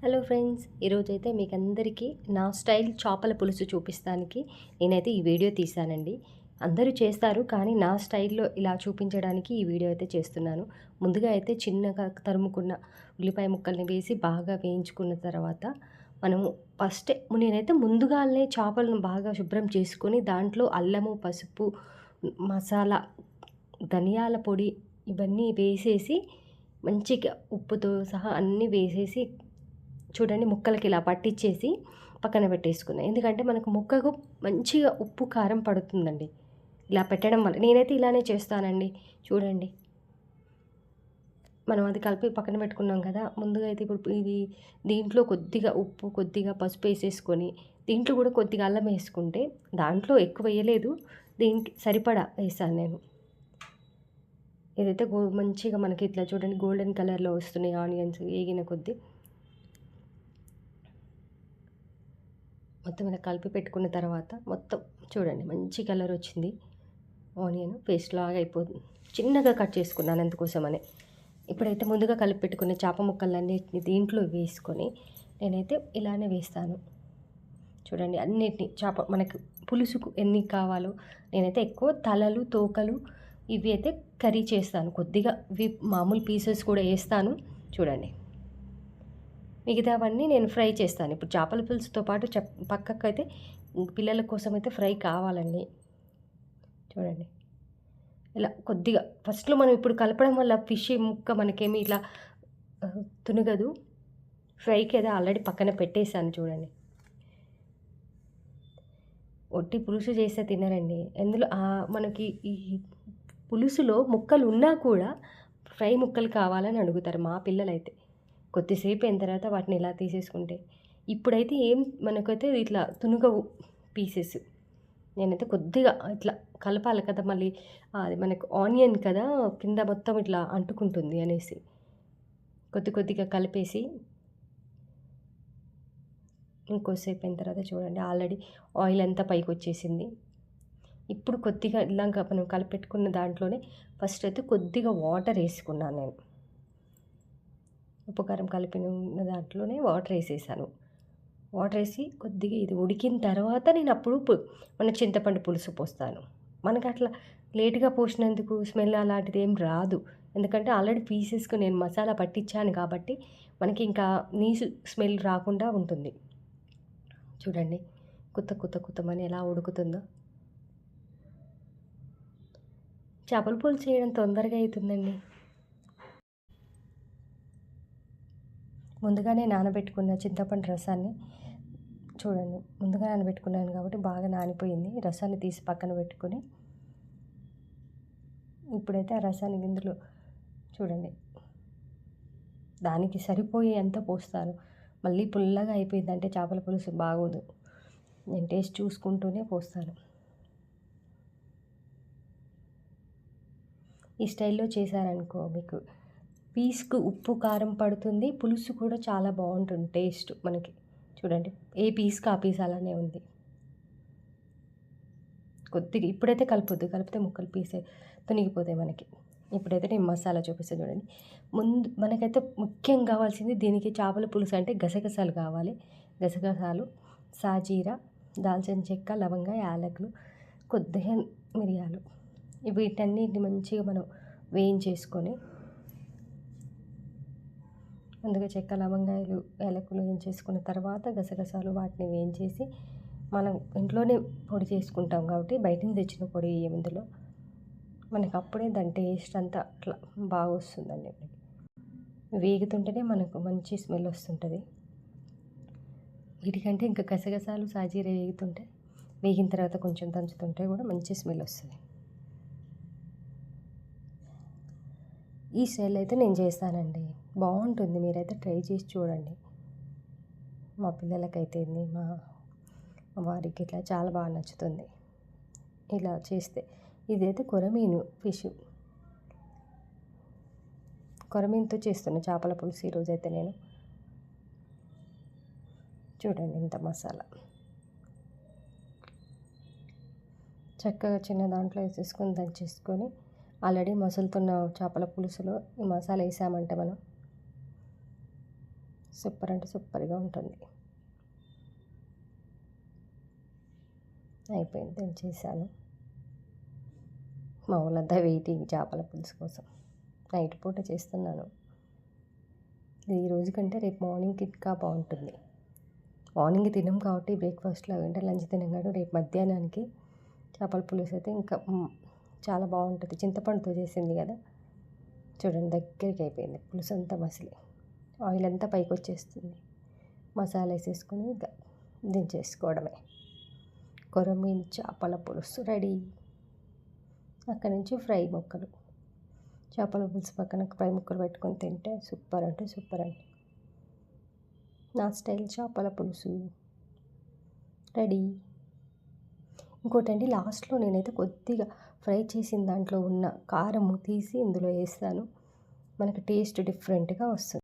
Hello friends, ఈరోజైతే మీకు అందరికీ నా స్టైల్ చేపల పులుసు చూపిస్తానికి నేనైతే ఈ వీడియో తీశానండి. అందరూ చేస్తారు, కానీ నా స్టైల్‌లో ఇలా చూపించడానికి ఈ వీడియో అయితే చేస్తున్నాను. ముందుగా అయితే చిన్నగా తరుముకున్న ఉల్లిపాయ ముక్కల్ని వేసి బాగా వేయించుకున్న తర్వాత మనము నేనైతే ముందుగానే చేపలను బాగా శుభ్రం చేసుకొని దాంట్లో అల్లము, పసుపు, మసాలా, ధనియాల పొడి ఇవన్నీ వేసేసి మంచిగా ఉప్పుతో సహా అన్నీ వేసేసి చూడండి ముక్కలకి ఇలా పట్టించేసి పక్కన పెట్టేసుకున్నా. ఎందుకంటే మనకు ముక్కకు మంచిగా ఉప్పు, కారం పడుతుందండి ఇలా పెట్టడం వల్ల. నేనైతే ఇలానే చేస్తానండి. చూడండి, మనం అది కలిపి పక్కన పెట్టుకున్నాం కదా! ముందుగా అయితే ఇప్పుడు దీంట్లో కొద్దిగా ఉప్పు, కొద్దిగా పసుపు వేసేసుకొని దీంట్లో కూడా కొద్దిగా అల్లం వేసుకుంటే దాంట్లో ఎక్కువ వేయలేదు. దీనికి సరిపడా వేసాను నేను. ఏదైతే మంచిగా మనకి ఇట్లా చూడండి గోల్డెన్ కలర్‌లో వస్తున్నాయి ఆనియన్స్ ఏగిన కొద్దీ. మొత్తం ఇలా కలిపి పెట్టుకున్న తర్వాత మొత్తం చూడండి మంచి కలర్ వచ్చింది. ఆనియన్ పేస్ట్ లాగా అయిపోతుంది. చిన్నగా కట్ చేసుకున్నాను అందుకోసమని. ఇప్పుడైతే ముందుగా కలిపి పెట్టుకున్న చేప ముక్కలన్నిటిని దీంట్లో వేసుకొని నేనైతే ఇలానే వేస్తాను. చూడండి అన్నిటిని మనకు పులుసుకు ఎన్ని కావాలో నేనైతే ఎక్కువ తలలు, తోకలు ఇవి అయితే కర్రీ చేస్తాను. కొద్దిగా ఇవి మామూలు పీసెస్ కూడా వేస్తాను. చూడండి, మిగతావన్నీ నేను ఫ్రై చేస్తాను. ఇప్పుడు చేపల పులుసుతో పాటు పక్కకైతే పిల్లల కోసం అయితే ఫ్రై కావాలండి. చూడండి, ఇలా కొద్దిగా ఫస్ట్‌లో మనం ఇప్పుడు కలపడం వల్ల ఫిష్ ముక్క మనకేమి ఇలా తునగదు. ఫ్రైకి అయితే ఆల్రెడీ పక్కన పెట్టేసాను చూడండి. ఒట్టి పులుసు చేస్తే తినరండి. ఎందులో మనకి ఈ పులుసులో ముక్కలు ఉన్నా కూడా ఫ్రై ముక్కలు కావాలని అడుగుతారు మా పిల్లలైతే. కొద్దిసేపు అయిన తర్వాత వాటిని ఇలా తీసేసుకుంటే ఇప్పుడైతే మనకైతే ఇట్లా తునుగవు పీసెస్. నేనైతే కొద్దిగా ఇట్లా కలపాలి కదా, మళ్ళీ అది మనకు ఆనియన్ కదా కింద మొత్తం ఇట్లా అంటుకుంటుంది అనేసి కొద్దిగా కలిపేసి ఇంకోసేపు అయిన తర్వాత చూడండి ఆల్రెడీ ఆయిల్ అంతా పైకి వచ్చేసింది. ఇప్పుడు కొద్దిగా ఇలాగ మనం కలిపెట్టుకున్న దాంట్లోనే ఫస్ట్ అయితే కొద్దిగా వాటర్ వేసుకున్నాను నేను. ఉప్పు కారం కలిపిన దాంట్లోనే వాటర్ వేసేసాను. వాటర్ వేసి కొద్దిగా ఇది ఉడికిన తర్వాత నేను అప్పుడు మన చింతపండు పులుసు పోస్తాను. మనకు అట్లా లేట్గా పోసినందుకు స్మెల్ అలాంటిది ఏం రాదు. ఎందుకంటే ఆల్రెడీ పీసెస్కి నేను మసాలా పట్టించాను కాబట్టి మనకి ఇంకా నీసు స్మెల్ రాకుండా ఉంటుంది. చూడండి కుత్తమని ఎలా ఉడుకుతుందో. చేపల పులుసు చేయడం తొందరగా అవుతుందండి. ముందుగానే నానబెట్టుకున్న చింతపండు రసాన్ని చూడండి, ముందుగా నానబెట్టుకున్నాను కాబట్టి బాగా నానిపోయింది. రసాన్ని తీసి పక్కన పెట్టుకొని ఇప్పుడైతే ఆ రసాన్ని ఇందులో చూడండి దానికి సరిపోయే ఎంత పోస్తాను. మళ్ళీ పుల్లగా అయిపోయిందంటే చేపల పులుసు బాగోదు. నేను టేస్ట్ చూసుకుంటూనే పోస్తాను. ఈ స్టైల్లో చేశారనుకో మీకు పీస్కు ఉప్పు, కారం పడుతుంది. పులుసు కూడా చాలా బాగుంటుంది టేస్ట్ మనకి. చూడండి ఏ పీస్కి ఆ పీస్ అలానే ఉంది. కొద్దిగా ఇప్పుడైతే కలపొద్దు, కలిపితే ముక్కలు పీసే తునిగిపోతాయి మనకి. ఇప్పుడైతే నేను మసాలా చూపిస్తాను చూడండి. ముందు మనకైతే ముఖ్యంగా కావాల్సింది దీనికి చేపల పులుసు అంటే గసగసాలు కావాలి. గసగసాలు, సాజీర, దాల్చిన చెక్క, లవంగ, యాలకులు, కొద్దిగా మిరియాలు వీటన్నిటిని మంచిగా మనం వేయించేసుకొని ముందుగా చెక్క, లవంగాయలు, యాలకులు వేయించేసుకున్న తర్వాత గసగసాలు వాటిని వేయించేసి మనం ఇంట్లోనే పొడి చేసుకుంటాం కాబట్టి బయట నుంచి తెచ్చిన పొడి ఇందులో మనకు అప్పుడే దాని టేస్ట్ అంతా అట్లా బాగా వస్తుందండి. వేగుతుంటేనే మనకు మంచి స్మెల్ వస్తుంటుంది. వీటికంటే ఇంకా గసగసాలు, సాజీర వేగిన తర్వాత కొంచెం దంచుతుంటే కూడా మంచి స్మెల్ వస్తుంది. ఈ స్టైల్ అయితే నేను చేస్తానండి, బాగుంటుంది. మీరైతే ట్రై చేసి చూడండి. మా పిల్లలకైతే మా వారికి ఇట్లా చాలా బాగా నచ్చుతుంది ఇలా చేస్తే. ఇదైతే కొరమీను ఫిష్, కొరమీనుతో చేస్తున్న చేపల పులుసు ఈరోజైతే నేను. చూడండి ఇంత మసాలా చక్కగా చిన్న దాంట్లో వేసేసుకొని దంచేసుకొని ఆల్రెడీ మసులుతున్న చేపల పులుసులో ఈ మసాలా వేసామంటే మనం సూపర్ అంటే సూపర్గా ఉంటుంది. అయిపోయింది, దించేసాను. మా వాళ్ళంతా వెయిటింగ్ చేపల పులుసు కోసం. నైట్ పూట చేస్తున్నాను. ఇది ఈ రోజు కంటే రేపు మార్నింగ్కి ఇంకా బాగుంటుంది. మార్నింగ్ తినం కాబట్టి బ్రేక్ఫాస్ట్లో అంటే లంచ్ తినం కాబట్టి రేపు మధ్యాహ్నానికి చేపల పులుసు అయితే ఇంకా చాలా బాగుంటుంది. చింతపండుతో చేసింది కదా, చూడండి దగ్గరికి అయిపోయింది. పులుసు అంతా మసిలి ఆయిల్ అంతా పైకి వచ్చేస్తుంది. మసాలా వేసేసుకొని ఇంకా దించేసుకోవడమే. కొరమీను చేపల పులుసు రెడీ. అక్కడి నుంచి ఫ్రై ముక్కలు, చేపల పులుసు పక్కన ఫ్రై ముక్కలు పెట్టుకొని తింటే సూపర్ అంటే సూపర్ అండి. నా స్టైల్ చేపల పులుసు రెడీ. ఇంకోటండి, లాస్ట్లో నేనైతే కొద్దిగా ఫ్రై చేసిన దాంట్లో ఉన్న కారము తీసి ఇందులో వేస్తాను. మనకి టేస్ట్ డిఫరెంట్గా వస్తుంది.